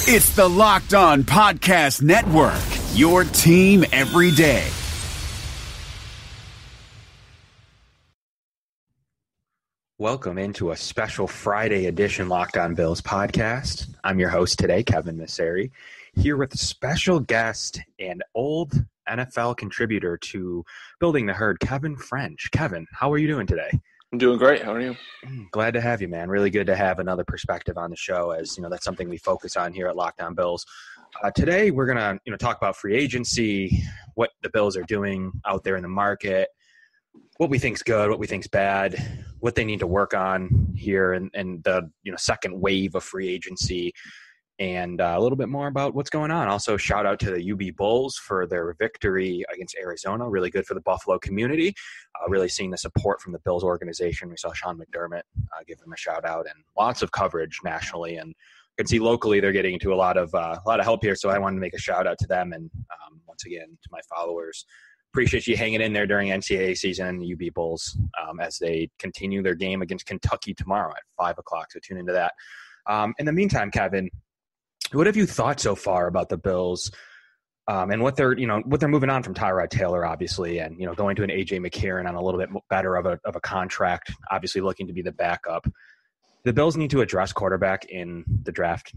It's the Locked On Podcast Network, your team every day. Welcome into a special Friday edition Locked On Bills podcast. I'm your host today, Kevin Masseri, here with a special guest and old NFL contributor to Building the Herd, Kevin French. Kevin, how are you doing today? I'm doing great. How are you? Glad to have you, man. Really good to have another perspective on the show, as you know that's something we focus on here at Locked On Bills. Today we're gonna talk about free agency, what the Bills are doing out there in the market, what we think's good, what we think's bad, what they need to work on here and the second wave of free agency, and a little bit more about what's going on. Also, shout out to the UB Bulls for their victory against Arizona. Really good for the Buffalo community. Really seeing the support from the Bills organization. We saw Sean McDermott give them a shout out, and lots of coverage nationally. And you can see locally they're getting into a lot of help here. So I wanted to make a shout out to them, and once again to my followers. Appreciate you hanging in there during NCAA season, UB Bulls, as they continue their game against Kentucky tomorrow at 5 o'clock. So tune into that. In the meantime, Kevin, what have you thought so far about the Bills and what they're moving on from Tyrod Taylor, obviously, and going to an A.J. McCarron on a little bit better of a contract, obviously looking to be the backup. The Bills need to address quarterback in the draft.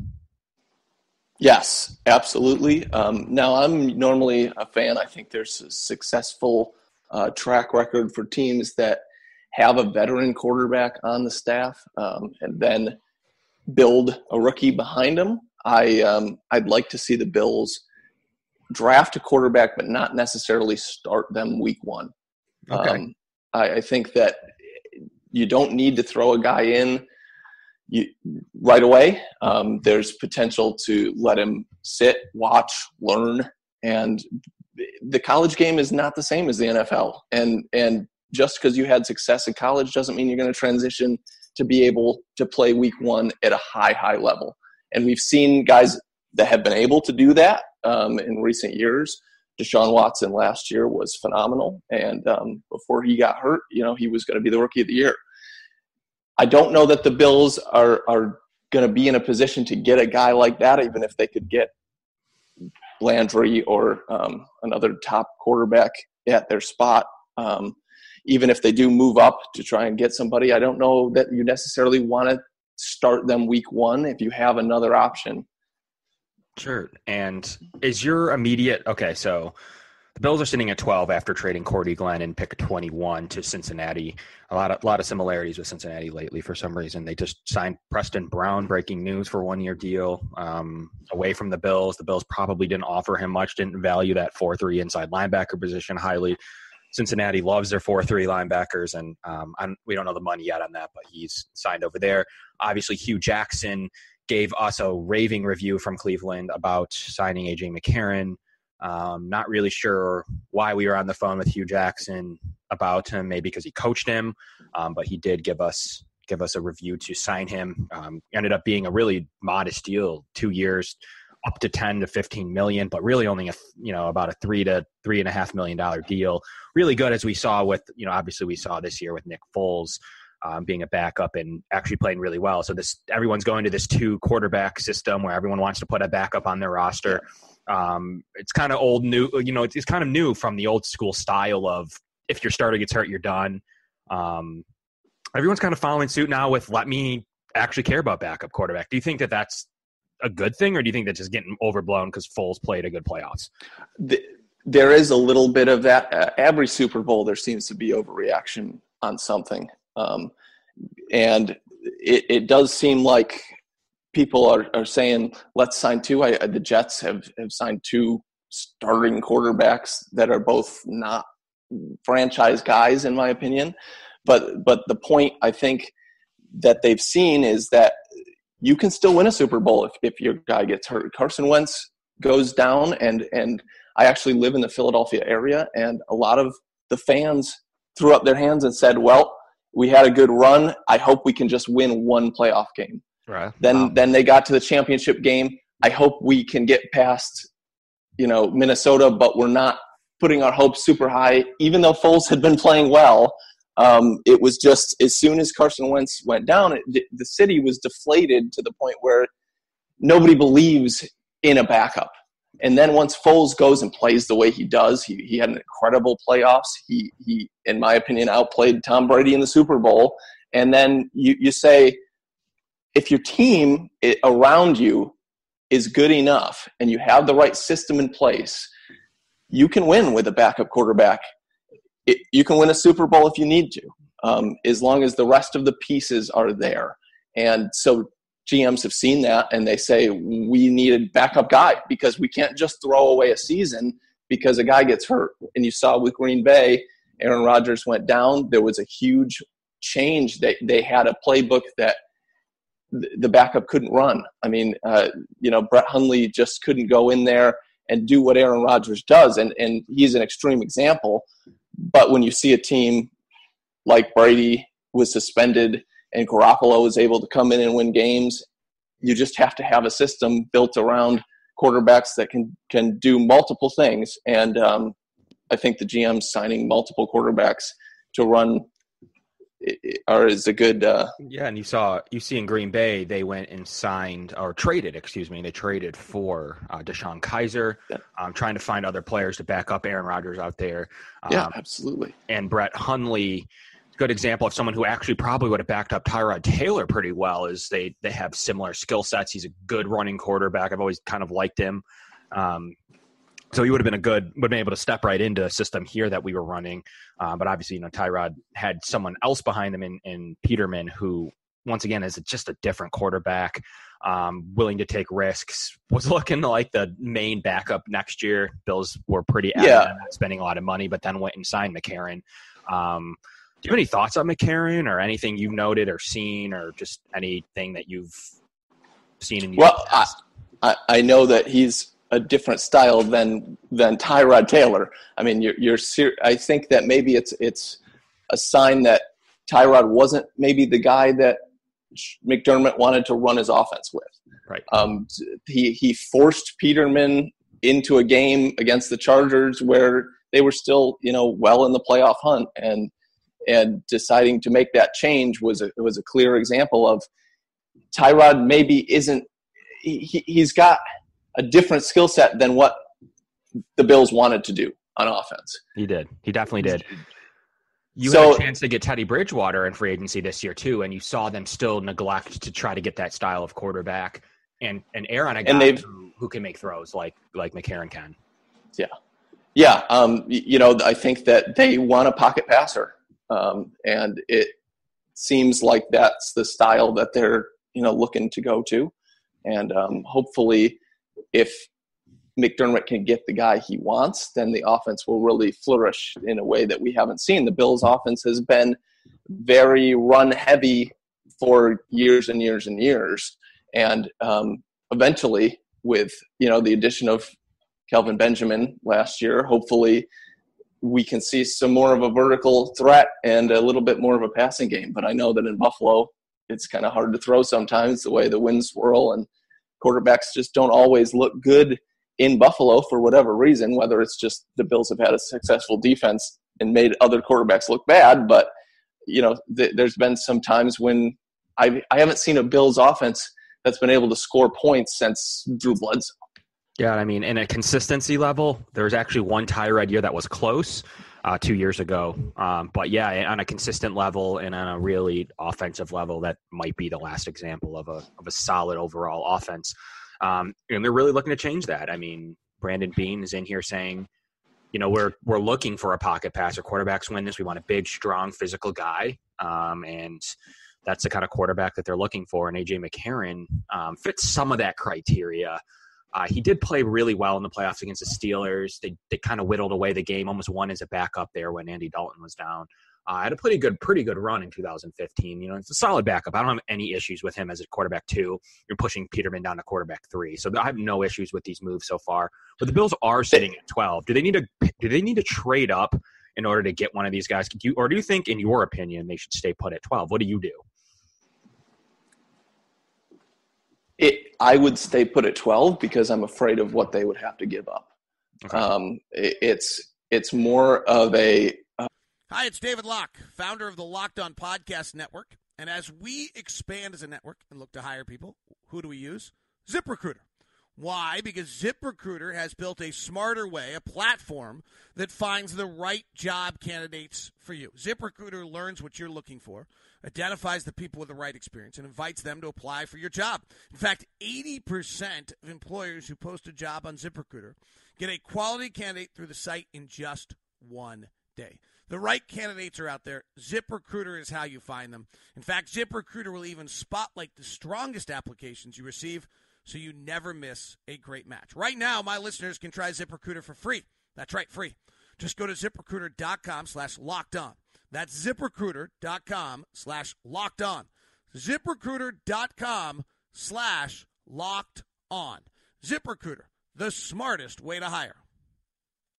Yes, absolutely. Now, I'm normally a fan. I think there's a successful track record for teams that have a veteran quarterback on the staff and then build a rookie behind him. I'd like to see the Bills draft a quarterback, but not necessarily start them week one. Okay. I think that you don't need to throw a guy in right away. There's potential to let him sit, watch, learn, and the college game is not the same as the NFL. And just because you had success in college doesn't mean you're going to transition to be able to play week one at a high level. And we've seen guys that have been able to do that in recent years. Deshaun Watson last year was phenomenal. And before he got hurt, he was going to be the rookie of the year. I don't know that the Bills are going to be in a position to get a guy like that, even if they could get Landry or another top quarterback at their spot. Even if they do move up to try and get somebody, I don't know that you necessarily want to start them week one if you have another option. Sure. And is your immediate – okay, so the Bills are sitting at 12 after trading Cordy Glenn and pick 21 to Cincinnati. A lot of similarities with Cincinnati lately for some reason. They just signed Preston Brown, breaking news, for a one-year deal away from the Bills. The Bills probably didn't offer him much, didn't value that 4-3 inside linebacker position highly. Cincinnati loves their 4-3 linebackers, and we don't know the money yet on that, but he's signed over there. Obviously, Hugh Jackson gave us a raving review from Cleveland about signing A.J. McCarron. Not really sure why we were on the phone with Hugh Jackson about him, maybe because he coached him, but he did give us a review to sign him. Ended up being a really modest deal, 2 years, up to 10 to 15 million, but really only about a $3 to $3.5 million deal. Really good, as we saw with obviously we saw this year with Nick Foles being a backup and actually playing really well. So everyone's going to this 2 quarterback system where everyone wants to put a backup on their roster. It's kind of old new, it's kind of new from the old school style of if your starter gets hurt, you're done. Everyone's kind of following suit now with let me actually care about backup quarterback. Do you think that that's a good thing, or do you think that's just getting overblown because Foles played a good playoffs? There is a little bit of that. Every Super Bowl, there seems to be overreaction on something. And it does seem like people are saying, let's sign 2. The Jets have signed 2 starting quarterbacks that are both not franchise guys, in my opinion. But the point I think that they've seen is that you can still win a Super Bowl if your guy gets hurt. Carson Wentz goes down, and I actually live in the Philadelphia area, and a lot of the fans threw up their hands and said, well, we had a good run. I hope we can just win one playoff game. Right. Then they got to the championship game. I hope we can get past, Minnesota, but we're not putting our hopes super high, even though Foles had been playing well. It was just as soon as Carson Wentz went down, the city was deflated to the point where nobody believes in a backup. And then once Foles goes and plays the way he does, he had an incredible playoffs. He, in my opinion, outplayed Tom Brady in the Super Bowl. And then you say, if your team around you is good enough and you have the right system in place, you can win with a backup quarterback. You can win a Super Bowl if you need to, as long as the rest of the pieces are there. And so GMs have seen that, and they say, we need a backup guy because we can't just throw away a season because a guy gets hurt. And you saw with Green Bay, Aaron Rodgers went down. There was a huge change. They had a playbook that the backup couldn't run. I mean, Brett Hundley just couldn't go in there and do what Aaron Rodgers does, and he's an extreme example. But when you see a team like Brady was suspended and Garoppolo was able to come in and win games, you just have to have a system built around quarterbacks that can do multiple things. And I think the GMs signing multiple quarterbacks to run is a good yeah. And you see in Green Bay, they went and they traded for DeShone Kizer, trying to find other players to back up Aaron Rodgers out there. Yeah, absolutely. And Brett Hundley, good example of someone who actually probably would have backed up Tyrod Taylor pretty well, is they have similar skill sets. He's a good running quarterback. I've always kind of liked him. So he would have been able to step right into a system here that we were running. But obviously, Tyrod had someone else behind him in Peterman, who, once again, is just a different quarterback, willing to take risks, was looking like the main backup next year. Bills were pretty adamant on spending a lot of money, but then went and signed McCarron. Do you have any thoughts on McCarron or anything you've noted or seen, or just anything that you've seen in your past? I know that he's a different style than Tyrod Taylor. I mean, I think that maybe it's a sign that Tyrod wasn't maybe the guy that McDermott wanted to run his offense with. Right. He forced Peterman into a game against the Chargers where they were still, well in the playoff hunt, and deciding to make that change was a clear example of Tyrod maybe isn't. He's got a different skill set than what the Bills wanted to do on offense. He did. He definitely did. You had a chance to get Teddy Bridgewater in free agency this year too, and you saw them still neglect to try to get that style of quarterback and air on a guy who can make throws like McCarron can. Yeah. Yeah. I think that they want a pocket passer. And it seems like that's the style that they're, looking to go to. And hopefully if McDermott can get the guy he wants, then the offense will really flourish in a way that we haven't seen. The Bills' offense has been very run-heavy for years and years and years. And eventually, with the addition of Kelvin Benjamin last year, hopefully we can see some more of a vertical threat and a little bit more of a passing game. But I know that in Buffalo, it's kind of hard to throw sometimes, the way the winds swirl, and quarterbacks just don't always look good in Buffalo for whatever reason, whether it's just the Bills have had a successful defense and made other quarterbacks look bad. But, there's been some times when I haven't seen a Bills offense that's been able to score points since Drew Bledsoe. Yeah, I mean, in a consistency level, there was actually one Tyrod year that was close 2 years ago. But yeah, on a consistent level and on a really offensive level, that might be the last example of a solid overall offense. And they're really looking to change that. I mean, Brandon Beane is in here saying, we're looking for a pocket passer. Quarterbacks win this. We want a big, strong, physical guy. And that's the kind of quarterback that they're looking for. And A.J. McCarron fits some of that criteria. He did play really well in the playoffs against the Steelers. They kind of whittled away the game, almost won as a backup there when Andy Dalton was down. Had a pretty good run in 2015. It's a solid backup. I don't have any issues with him as a quarterback 2. You're pushing Peterman down to quarterback 3. So I have no issues with these moves so far. But the Bills are sitting at 12. Do they need to trade up in order to get one of these guys? Or do you think, in your opinion, they should stay put at 12? What do you do? I would stay put at 12 because I'm afraid of what they would have to give up. Okay. It's more of a Hi, it's David Locke, founder of the Locked On Podcast Network. And as we expand as a network and look to hire people, who do we use? ZipRecruiter. Why? Because ZipRecruiter has built a smarter way, a platform that finds the right job candidates for you. ZipRecruiter learns what you're looking for, identifies the people with the right experience, and invites them to apply for your job. In fact, 80% of employers who post a job on ZipRecruiter get a quality candidate through the site in just one day. The right candidates are out there. ZipRecruiter is how you find them. In fact, ZipRecruiter will even spotlight the strongest applications you receive, so you never miss a great match. Right now, my listeners can try ZipRecruiter for free. That's right, free. Just go to ZipRecruiter.com/lockedon. That's ZipRecruiter.com/lockedon. ZipRecruiter.com/lockedon. ZipRecruiter, the smartest way to hire.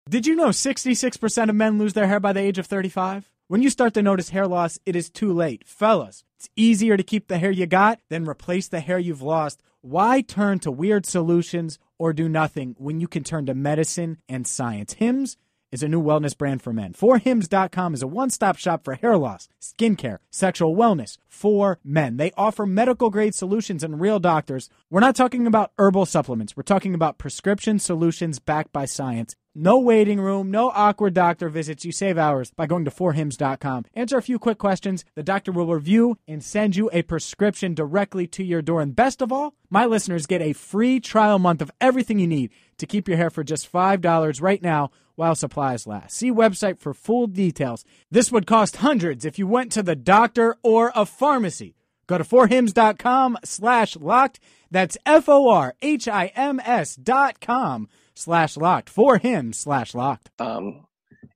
Did you know 66% of men lose their hair by the age of 35? When you start to notice hair loss, it is too late. Fellas, it's easier to keep the hair you got than replace the hair you've lost. Why turn to weird solutions or do nothing when you can turn to medicine and science? Hims is a new wellness brand for men. 4hims.com is a one-stop shop for hair loss, skincare, sexual wellness for men. They offer medical-grade solutions and real doctors. We're not talking about herbal supplements. We're talking about prescription solutions backed by science. No waiting room, no awkward doctor visits. You save hours by going to 4hims.com. Answer a few quick questions. The doctor will review and send you a prescription directly to your door. And best of all, my listeners get a free trial month of everything you need to keep your hair for just $5 right now while supplies last. See website for full details. This would cost hundreds if you went to the doctor or a pharmacy. Go to 4hims.com/locked. That's FORHIMS.com/locked. 4hims/locked.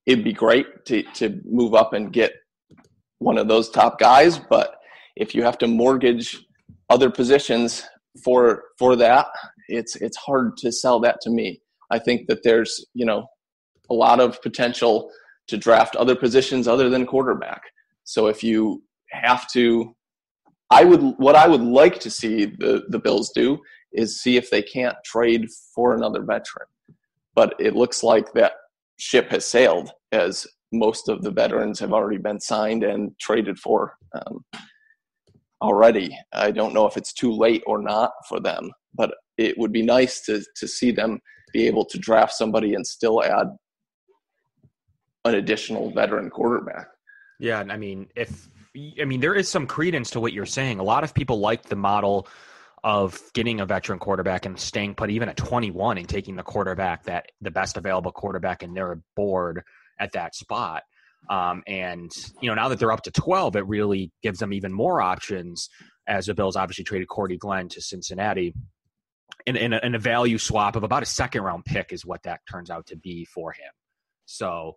It'd be great to move up and get one of those top guys, but if you have to mortgage other positions for that, it's hard to sell that to me. I think that there's, a lot of potential to draft other positions other than quarterback. So if you have to, what I would like to see the Bills do is see if they can't trade for another veteran. But it looks like that ship has sailed, as most of the veterans have already been signed and traded for already. I don't know if it's too late or not for them, but it would be nice to see them be able to draft somebody and still add an additional veteran quarterback. Yeah, I mean, there is some credence to what you're saying. A lot of people like the model of getting a veteran quarterback and staying put even at 21 and taking the best available quarterback in their board at that spot. And now that they're up to 12, it really gives them even more options, as the Bills obviously traded Cordy Glenn to Cincinnati in a value swap of about a second-round pick is what that turns out to be for him. So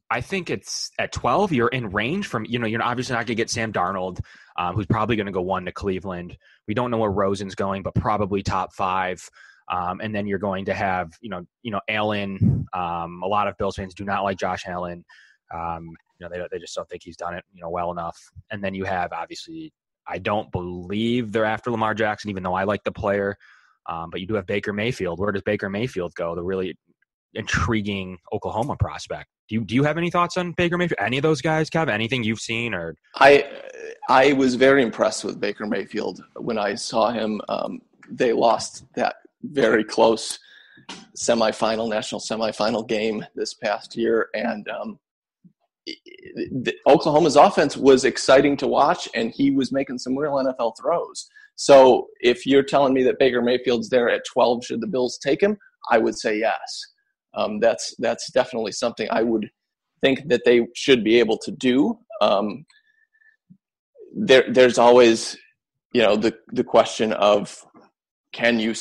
I think it's at 12, you're in range from, you're obviously not going to get Sam Darnold, who's probably going to go 1 to Cleveland. We don't know where Rosen's going, but probably top 5. And then you're going to have, Allen. A lot of Bills fans do not like Josh Allen. They just don't think he's done it, well enough. And then you have, obviously, I don't believe they're after Lamar Jackson, even though I like the player. But you do have Baker Mayfield. Where does Baker Mayfield go? The really intriguing Oklahoma prospect. Do you have any thoughts on Baker Mayfield? Any of those guys, Kev? Anything you've seen? Or I was very impressed with Baker Mayfield when I saw him. They lost that very close national semifinal game this past year, and Oklahoma's offense was exciting to watch, and he was making some real NFL throws. So if you're telling me that Baker Mayfield's there at 12, should the Bills take him? I would say yes. That's definitely something I would think that they should be able to do. There's always, the question of, can you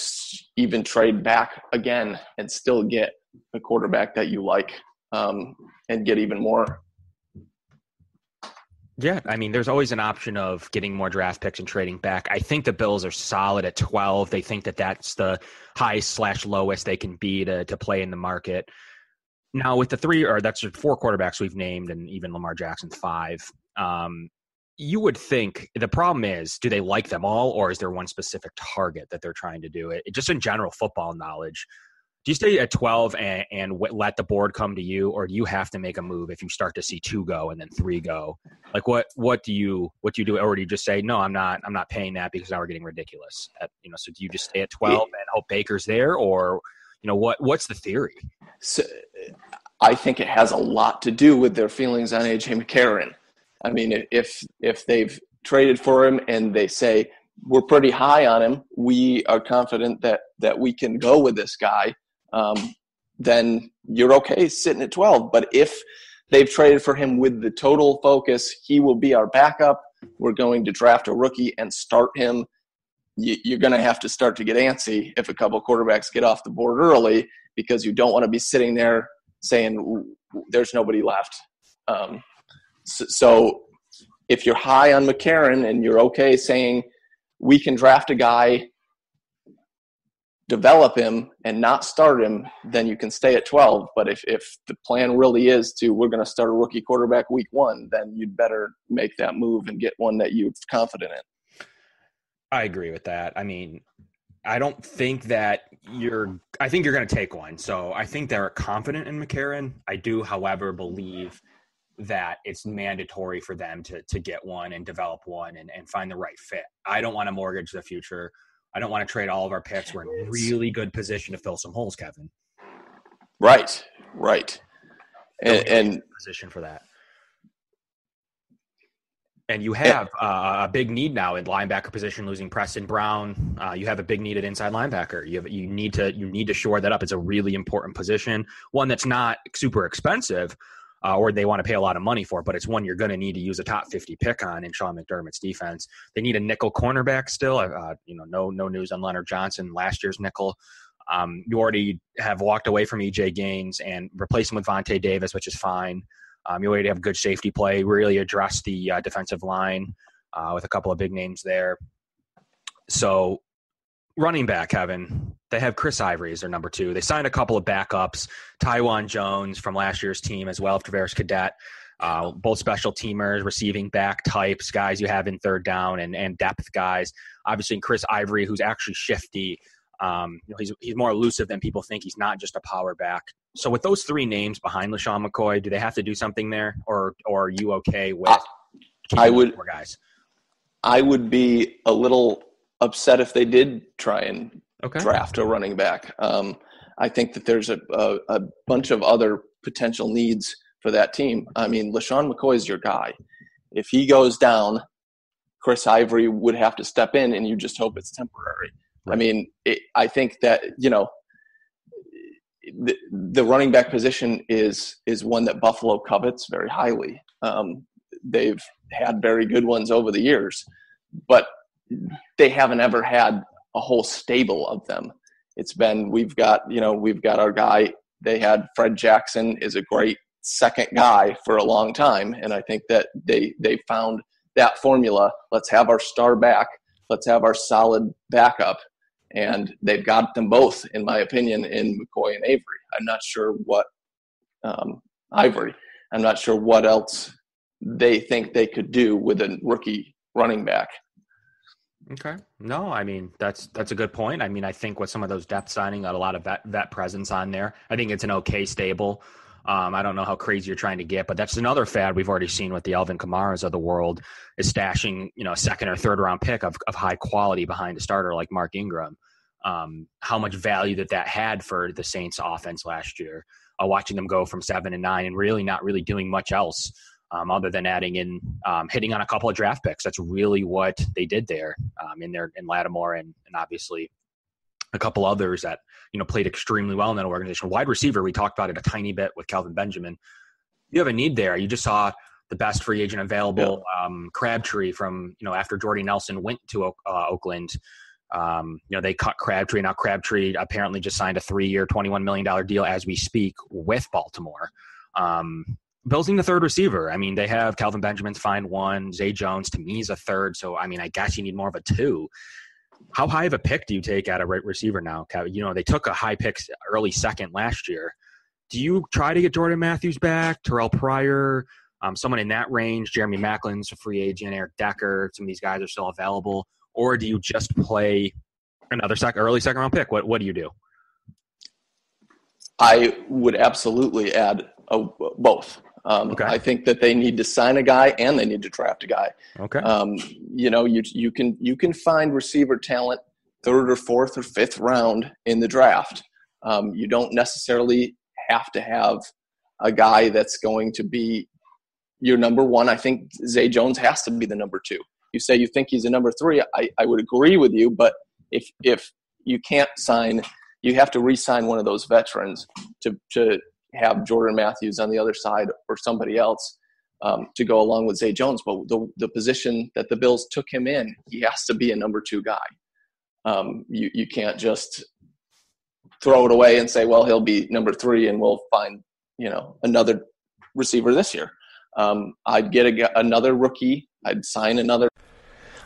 even trade back again and still get a quarterback that you like and get even more? Yeah, there's always an option of getting more draft picks and trading back. I think the Bills are solid at 12. They think that that's the highest/lowest they can be to play in the market. Now with the 4 quarterbacks we've named, and even Lamar Jackson's 5, you would think the problem is, do they like them all, or is there one specific target that they're trying to do it? Just in general football knowledge, Do you stay at 12 and let the board come to you, or do you have to make a move if you start to see 2 go and then 3 go? Like what do you do, or do you just say no? I'm not paying that because now we're getting ridiculous. So do you just stay at 12 and hope Baker's there, or what's the theory? So, I think it has a lot to do with their feelings on AJ McCarron. I mean, if they've traded for him and they say we're pretty high on him, we are confident that we can go with this guy, then you're okay sitting at 12. But if they've traded for him with the total focus, he will be our backup, we're going to draft a rookie and start him, you're going to have to start to get antsy if a couple quarterbacks get off the board early, because you don't want to be sitting there saying there's nobody left. So if you're high on McCarron and you're okay saying we can draft a guy, develop him, and not start him, then you can stay at 12. But if the plan really is we're going to start a rookie quarterback week 1, then you'd better make that move and get one that you're confident in. I agree with that. I mean, I don't think that I think you're going to take one. So I think they're confident in McCarron. I do, however, believe that it's mandatory for them to get one and develop one and find the right fit. I don't want to mortgage the future. I don't want to trade all of our picks. We're in a really good position to fill some holes, Kevin. Right. And position for that. And you have a big need now in linebacker position, losing Preston Brown. You have a big need at inside linebacker. You need to shore that up. It's a really important position, one that's not super expensive, or they want to pay a lot of money for, but it's one you're going to need to use a top 50 pick on in Sean McDermott's defense. They need a nickel cornerback still. No news on Leonard Johnson, last year's nickel. You already have walked away from EJ Gaines and replaced him with Vontae Davis, which is fine. You already have good safety play, really address the defensive line with a couple of big names there. So running back, Kevin, they have Chris Ivory as their number 2. They signed a couple of backups, Tywan Jones from last year's team as well, Tavares Cadet, both special teamers, receiving back types, guys you have in third down and depth guys. Obviously, Chris Ivory, who's actually shifty. He's more elusive than people think. He's not just a power back. So with those 3 names behind LeSean McCoy, do they have to do something there, or are you okay with keeping 4 guys? I would be a little upset if they did try and draft a running back. I think that there's a bunch of other potential needs for that team. I mean, LeSean McCoy is your guy. If he goes down, Chris Ivory would have to step in, and you just hope it's temporary. Right. I mean, I think that, the running back position is one that Buffalo covets very highly. They've had very good ones over the years, but they haven't ever had a whole stable of them. It's been, we've got our guy. They had Fred Jackson is a great second guy for a long time. And I think that they found that formula. Let's have our star back. Let's have our solid backup. And they've got them both, in my opinion, in McCoy and Avery. I'm not sure what Ivory. I'm not sure what else they think they could do with a rookie running back. Okay. No, I mean, that's a good point. I mean, I think with some of those depth signing, got a lot of vet presence on there. I think it's an okay stable. I don't know how crazy you're trying to get, but that's another fad we've already seen with the Alvin Kamaras of the world, is stashing, a second or third round pick of high quality behind a starter like Mark Ingram. How much value that had for the Saints offense last year, watching them go from 7 and 9 and really not really doing much else. Other than adding in, hitting on a couple of draft picks. That's really what they did there in Lattimore and obviously a couple others that, played extremely well in that organization. Wide receiver, we talked about it a tiny bit with Kelvin Benjamin. You have a need there. You just saw the best free agent available, Crabtree from, after Jordy Nelson went to Oakland. They cut Crabtree. Now Crabtree apparently just signed a 3-year, $21 million deal as we speak with Baltimore. Bills need a third receiver. I mean, they have Kelvin Benjamin's find 1, Zay Jones to me is a third. So, I mean, I guess you need more of a 2. How high of a pick do you take at a right receiver now, Kevin? They took a high pick early second last year. Do you try to get Jordan Matthews back, Terrell Pryor, someone in that range? Jeremy Macklin's a free agent, Eric Decker, some of these guys are still available. Or do you just play another early second round pick? What do you do? I would absolutely add both. Okay. I think that they need to sign a guy and they need to draft a guy. Okay. You can find receiver talent third or fourth or fifth round in the draft. You don't necessarily have to have a guy that's going to be your number one. I think Zay Jones has to be the number two. You say you think he's a number three. I would agree with you, but if you can't sign, you have to re-sign one of those veterans to have Jordan Matthews on the other side or somebody else to go along with Zay Jones. But the position that the Bills took him in, he has to be a number two guy. You can't just throw it away and say, well, he'll be number three and we'll find, another receiver this year. I'd get another rookie. I'd sign another.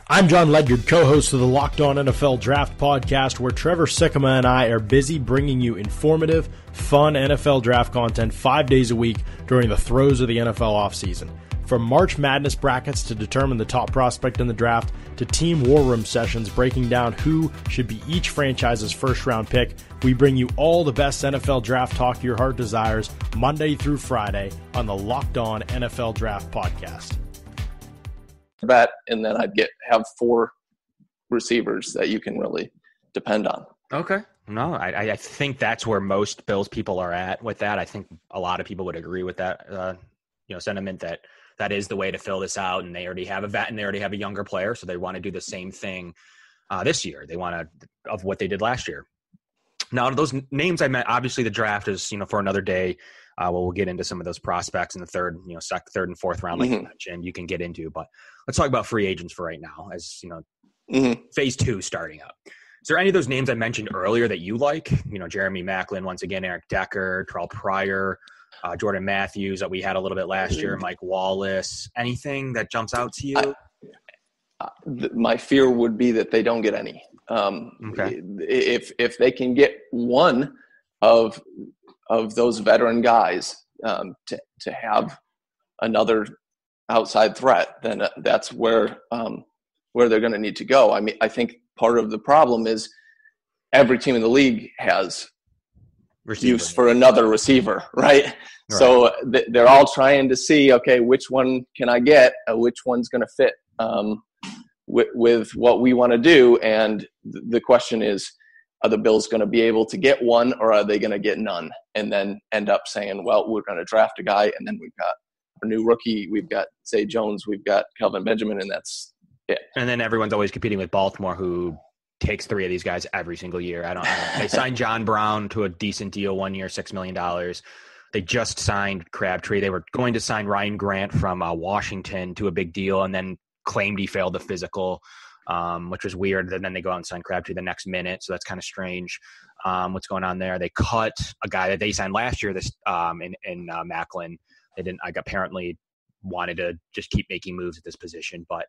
I'm John Ledyard, co-host of the Locked On NFL Draft Podcast, where Trevor Sikkema and I are busy bringing you informative, fun NFL draft content 5 days a week during the throes of the NFL offseason. From March Madness brackets to determine the top prospect in the draft, to team war room sessions breaking down who should be each franchise's first-round pick, we bring you all the best NFL draft talk your heart desires, Monday through Friday on the Locked On NFL Draft Podcast. Bet, and then I'd have four receivers that you can really depend on. Okay. No, I think that's where most Bills people are at with that. I think a lot of people would agree with that, sentiment that is the way to fill this out. And they already have a vet and they already have a younger player, so they want to do the same thing this year. They want to of what they did last year. Now, those names I meant, obviously the draft is for another day. We'll get into some of those prospects in the third and fourth round, like you mentioned, you can get into. But let's talk about free agents for right now, as phase 2 starting up. Is there any of those names I mentioned earlier that you like? Jeremy Maclin, once again, Eric Decker, Terrell Pryor, Jordan Matthews that we had a little bit last year, Mike Wallace. Anything that jumps out to you? My fear would be that they don't get any. Okay. If they can get one of those veteran guys to have another outside threat, then that's where they're going to need to go. I mean, I think part of the problem is every team in the league has use for another receiver, right? So they're all trying to see, okay, which one can I get? Which one's going to fit with what we want to do? And the question is, are the Bills going to be able to get one, or are they going to get none and then end up saying, well, we're going to draft a guy, and then we've got our new rookie, we've got Zay Jones, we've got Kelvin Benjamin, and that's it. And then everyone's always competing with Baltimore, who takes 3 of these guys every single year. I don't know. They signed John Brown to a decent deal 1 year, $6 million. They just signed Crabtree. They were going to sign Ryan Grant from Washington to a big deal, and then claimed he failed the physical, which was weird. And then they go out and sign Crabtree the next minute. So that's kind of strange. What's going on there? They cut a guy that they signed last year, in Maclin. They didn't, apparently wanted to just keep making moves at this position. But,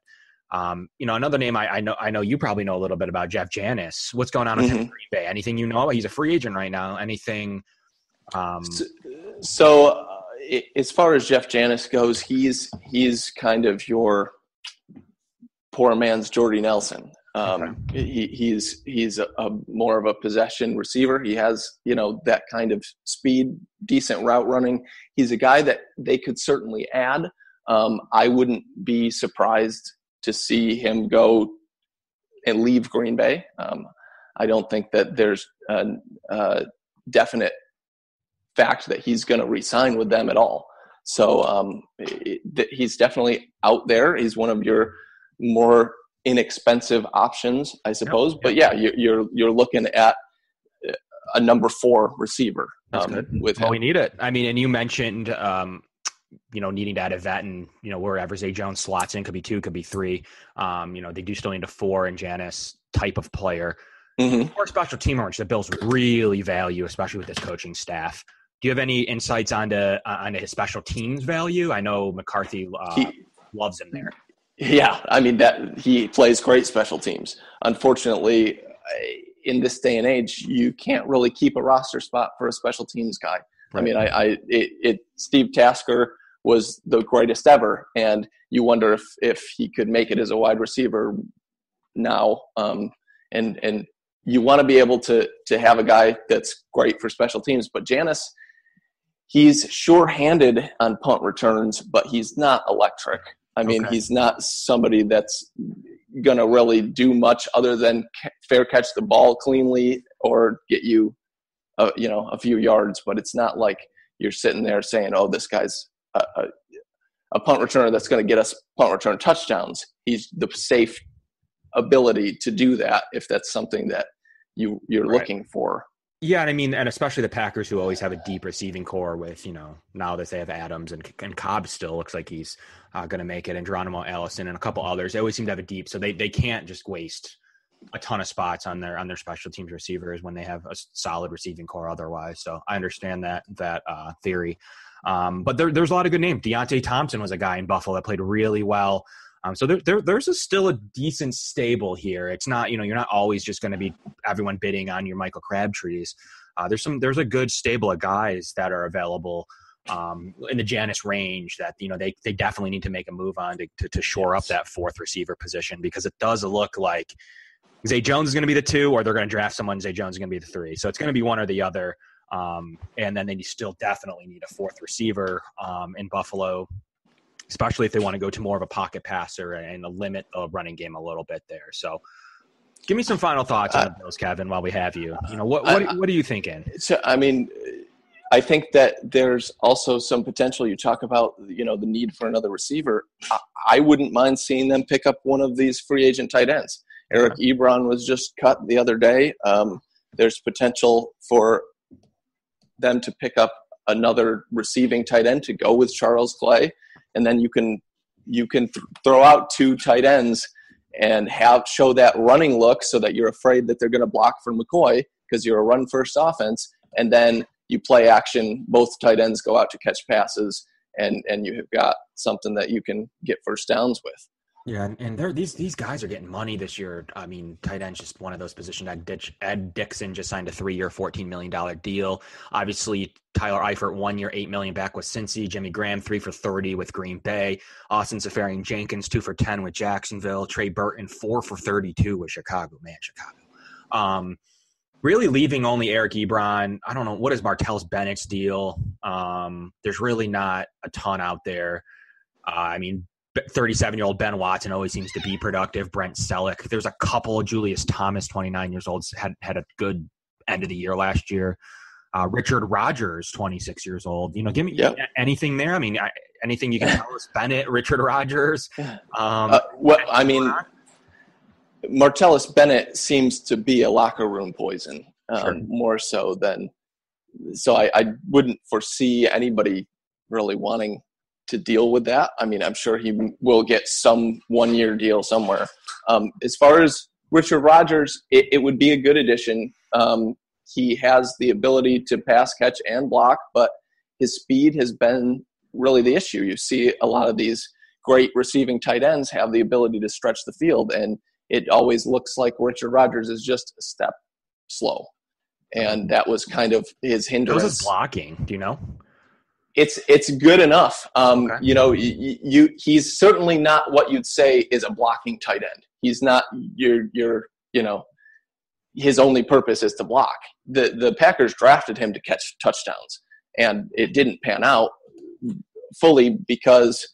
another name I know you probably know a little bit about, Jeff Janis. What's going on with him in Green Bay? Anything you know? He's a free agent right now. Anything? So as far as Jeff Janis goes, he's kind of your poor man's Jordy Nelson. He's a more of a possession receiver. He has, that kind of speed, decent route running. He's a guy that they could certainly add. I wouldn't be surprised to see him go and leave Green Bay. I don't think that there's a definite fact that he's going to re-sign with them at all. So he's definitely out there. He's one of your more inexpensive options, I suppose. Yep. But yeah, you're looking at a number 4 receiver with him. Well, we need it. I mean, and you mentioned needing to add a vet, and wherever Zay Jones slots in, could be 2, could be 3. They do still need a 4 in Janis type of player. Or special teamer, which the Bills really value, especially with this coaching staff. Do you have any insights onto his special teams value? I know McCarthy loves him there. Yeah, I mean, that he plays great special teams. Unfortunately, in this day and age, you can't really keep a roster spot for a special teams guy. Right. I mean, Steve Tasker was the greatest ever, and you wonder if he could make it as a wide receiver now, and you want to be able to have a guy that's great for special teams. But Janis, he's sure-handed on punt returns, but he's not electric. I mean, he's not somebody that's going to really do much other than fair catch the ball cleanly or get you, a few yards. But it's not like you're sitting there saying, "Oh, this guy's a punt returner that's going to get us punt return touchdowns." He's the safe ability to do that if that's something that you're looking for. Yeah, and I mean, and especially the Packers, who always have a deep receiving core with, now that they have Adams and Cobb still looks like he's going to make it, and Geronimo Allison and a couple others. They always seem to have a deep, so they can't just waste a ton of spots on their special teams receivers when they have a solid receiving core otherwise. So I understand that theory. But there's a lot of good names. Deontay Thompson was a guy in Buffalo that played really well. So there's still a decent stable here. It's not, you're not always just going to be everyone bidding on your Michael Crabtrees. There's a good stable of guys that are available in the Janis range that, they definitely need to make a move on to shore up that fourth receiver position, because it does look like Zay Jones is going to be the 2, or they're going to draft someone. Zay Jones is going to be the 3. So it's going to be one or the other. And then they still definitely need a fourth receiver in Buffalo, especially if they want to go to more of a pocket passer and limit the running game a little bit there. So give me some final thoughts on those, Kevin, while we have you. What are you thinking? So, I mean, I think that there's also some potential. You talk about, the need for another receiver. I wouldn't mind seeing them pick up one of these free agent tight ends. Eric Ebron was just cut the other day. There's potential for them to pick up another receiving tight end to go with Charles Clay. And then you can throw out 2 tight ends and show that running look so that you're afraid that they're going to block for McCoy because you're a run-first offense. And then you play action, both tight ends go out to catch passes, and you have got something that you can get first downs with. Yeah, and these guys are getting money this year. I mean, tight end's just one of those positions. Ed Dixon just signed a 3-year, $14 million deal. Obviously, Tyler Eifert, 1 year, $8 million back with Cincy. Jimmy Graham, 3 for $30 with Green Bay. Austin Seferian-Jenkins, 2 for $10 with Jacksonville. Trey Burton, 4 for $32 with Chicago. Man, Chicago. Really leaving only Eric Ebron. I don't know, what is Martellus Bennett's deal? There's really not a ton out there. 37-year-old Ben Watson always seems to be productive. Brent Selleck. There's a couple. Julius Thomas, 29 years old, had a good end of the year last year. Richard Rodgers, 26 years old. Give me anything there. I mean, anything you can tell us. Bennett, Richard Rodgers. Martellus Bennett seems to be a locker room poison, more so than. So I wouldn't foresee anybody really wanting to deal with that. I mean, I'm sure he will get some 1-year deal somewhere. As far as Richard Rodgers, it would be a good addition. He has the ability to pass, catch, and block, but his speed has been really the issue. You see a lot of these great receiving tight ends have the ability to stretch the field, and it always looks like Richard Rodgers is just a step slow. And that was kind of his hindrance. How's his blocking? Do you know? It's good enough. He's certainly not what you'd say is a blocking tight end. He's not his only purpose is to block. The Packers drafted him to catch touchdowns, and it didn't pan out fully because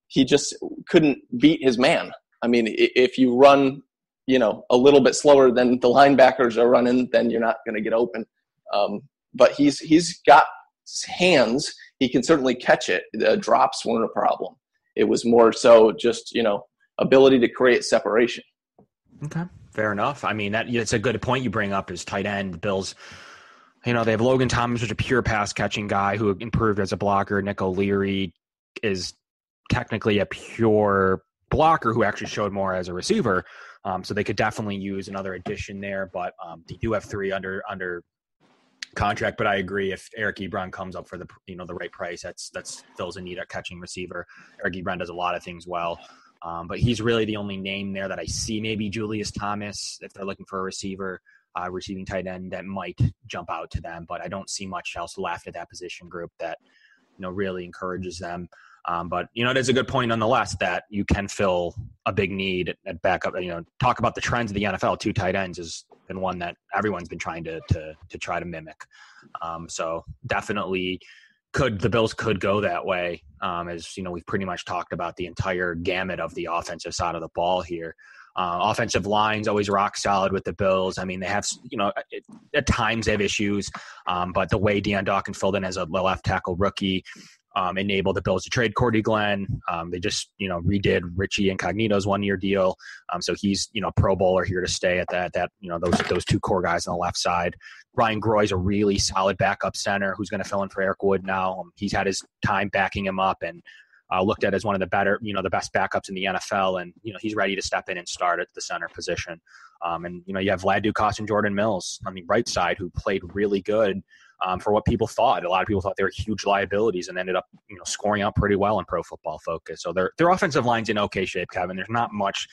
he just couldn't beat his man. I mean, if you run, a little bit slower than the linebackers are running, then you're not going to get open. But he's got hands. He can certainly catch it. The drops weren't a problem. It was more so just, ability to create separation. Okay, fair enough. I mean, it's a good point you bring up is tight end. The Bills, they have Logan Thomas, who's a pure pass-catching guy who improved as a blocker. Nick O'Leary is technically a pure blocker who actually showed more as a receiver. So they could definitely use another addition there. But they do have 3 under contract, but I agree if Eric Ebron comes up for the right price, that's fills a need at catching receiver. Eric Ebron does a lot of things well, but he's really the only name there that I see. Maybe Julius Thomas if they're looking for a receiver, receiving tight end that might jump out to them, but I don't see much else left at that position group that really encourages them. But, it is a good point nonetheless that you can fill a big need at backup. Talk about the trends of the NFL. 2 tight ends has been one that everyone's been trying to try to mimic. So definitely the Bills could go that way. As we've pretty much talked about the entire gamut of the offensive side of the ball here. Offensive line's always rock solid with the Bills. I mean, they have, at times they have issues, but the way Deion Dawkins filled in as a left tackle rookie enabled the Bills to trade Cordy Glenn. They just, redid Richie Incognito's 1-year deal. So he's, Pro Bowler here to stay at that those 2 core guys on the left side. Ryan Groy's a really solid backup center who's going to fill in for Eric Wood now. He's had his time backing him up and looked at as one of the better, the best backups in the NFL. And, he's ready to step in and start at the center position. And, you have Vlad Dukas and Jordan Mills on the right side who played really good for what people thought. A lot of people thought they were huge liabilities and ended up, scoring out pretty well in Pro Football Focus. So their offensive line's in okay shape, Kevin. There's not much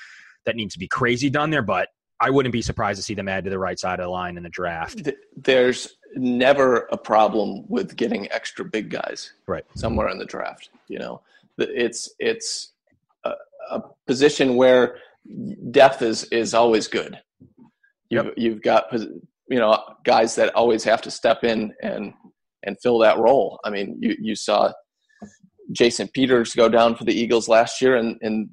that needs to be crazy done there, but I wouldn't be surprised to see them add to the right side of the line in the draft. There's never a problem with getting extra big guys right somewhere in the draft. It's a position where depth is always good. You've got guys that always have to step in and fill that role. I mean, you saw Jason Peters go down for the Eagles last year, and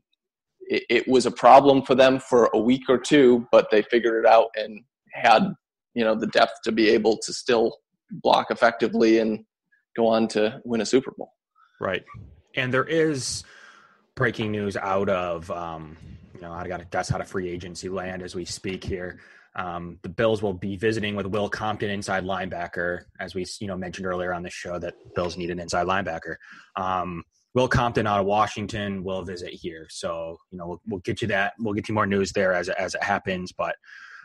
it was a problem for them for a week or two, but they figured it out and had the depth to be able to still block effectively and go on to win a Super Bowl. Right. And there is breaking news out of, I got to guess out of free agency land as we speak here. The Bills will be visiting with Will Compton, inside linebacker, as we mentioned earlier on the show that Bills need an inside linebacker. Will Compton out of Washington will visit here, so we'll get you that. We'll get you more news there as it happens. But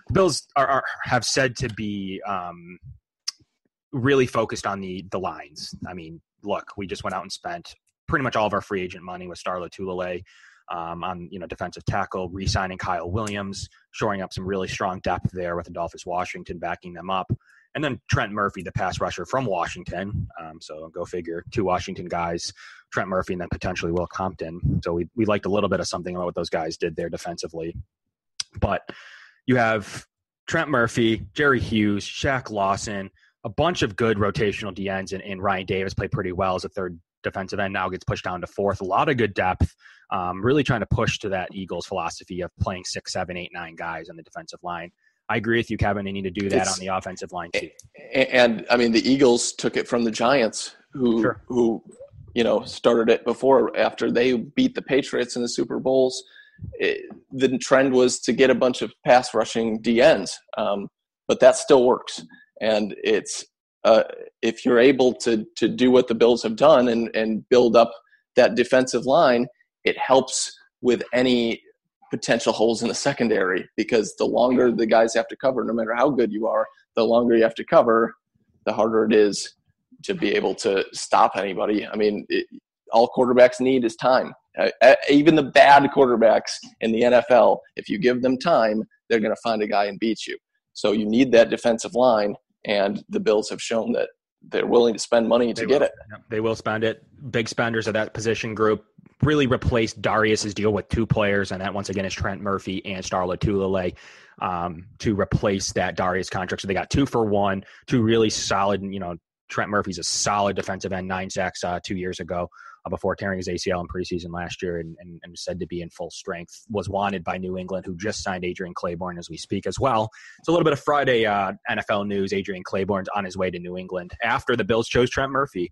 the Bills have said to be really focused on the lines. I mean, look, we just went out and spent pretty much all of our free agent money with Star Lotulelei on defensive tackle, re-signing Kyle Williams, shoring up some really strong depth there with Adolphus Washington backing them up. And then Trent Murphy, the pass rusher from Washington. So go figure, 2 Washington guys, Trent Murphy and then potentially Will Compton. So we liked a little bit of something about what those guys did there defensively. But you have Trent Murphy, Jerry Hughes, Shaq Lawson, a bunch of good rotational DNs, and Ryan Davis played pretty well as a third defensive end, now gets pushed down to 4th. A lot of good depth, really trying to push to that Eagles philosophy of playing 6, 7, 8, 9 guys on the defensive line. I agree with you, Kevin. They need to do that on the offensive line too. And I mean, the Eagles took it from the Giants, who started it before. After they beat the Patriots in the Super Bowls, the trend was to get a bunch of pass rushing DNs, but that still works. And it's if you're able to do what the Bills have done and build up that defensive line, it helps with any potential holes in the secondary, because the longer the guys have to cover, no matter how good you are, the longer you have to cover, the harder it is to be able to stop anybody. I mean, all quarterbacks need is time. Even the bad quarterbacks in the NFL, if you give them time, they're going to find a guy and beat you. So you need that defensive line, and the Bills have shown that they're willing to spend money to get it. Yep, they will spend it. Big spenders of that position group. Really replaced Darius's deal with 2 players, and that once again is Trent Murphy and Star Lotulelei, to replace that Darius contract. So they got 2 for 1, 2 really solid. Trent Murphy's a solid defensive end, 9 sacks 2 years ago before tearing his ACL in preseason last year, and said to be in full strength. Was wanted by New England, who just signed Adrian Claiborne as we speak as well. It's a little bit of Friday NFL news. Adrian Claiborne's on his way to New England after the Bills chose Trent Murphy.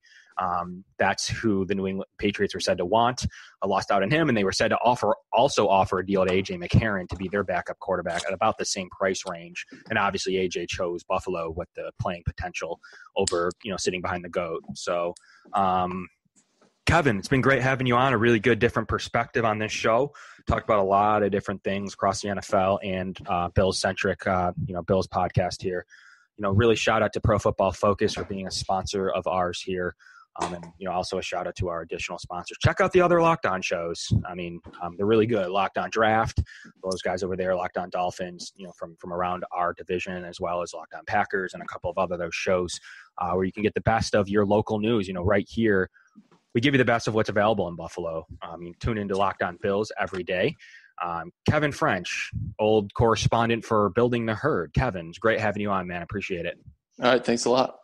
That's who the New England Patriots were said to want. Lost out on him, and they were said to also offer a deal to A.J. McCarron to be their backup quarterback at about the same price range. And obviously A.J. chose Buffalo with the playing potential over, sitting behind the GOAT. So, Kevin, it's been great having you on. A really good different perspective on this show. Talked about a lot of different things across the NFL and Bills-centric, Bills podcast here. Really shout out to Pro Football Focus for being a sponsor of ours here. And also a shout out to our additional sponsors. Check out the other Locked On shows. I mean, they're really good. Locked On Draft, those guys over there, Locked On Dolphins, from around our division, as well as Locked On Packers and a couple of other those shows where you can get the best of your local news. Right here, we give you the best of what's available in Buffalo. You tune into Locked On Bills every day. Kevin French, old correspondent for Building the Herd. Kevin, it's great having you on, man. Appreciate it. All right. Thanks a lot.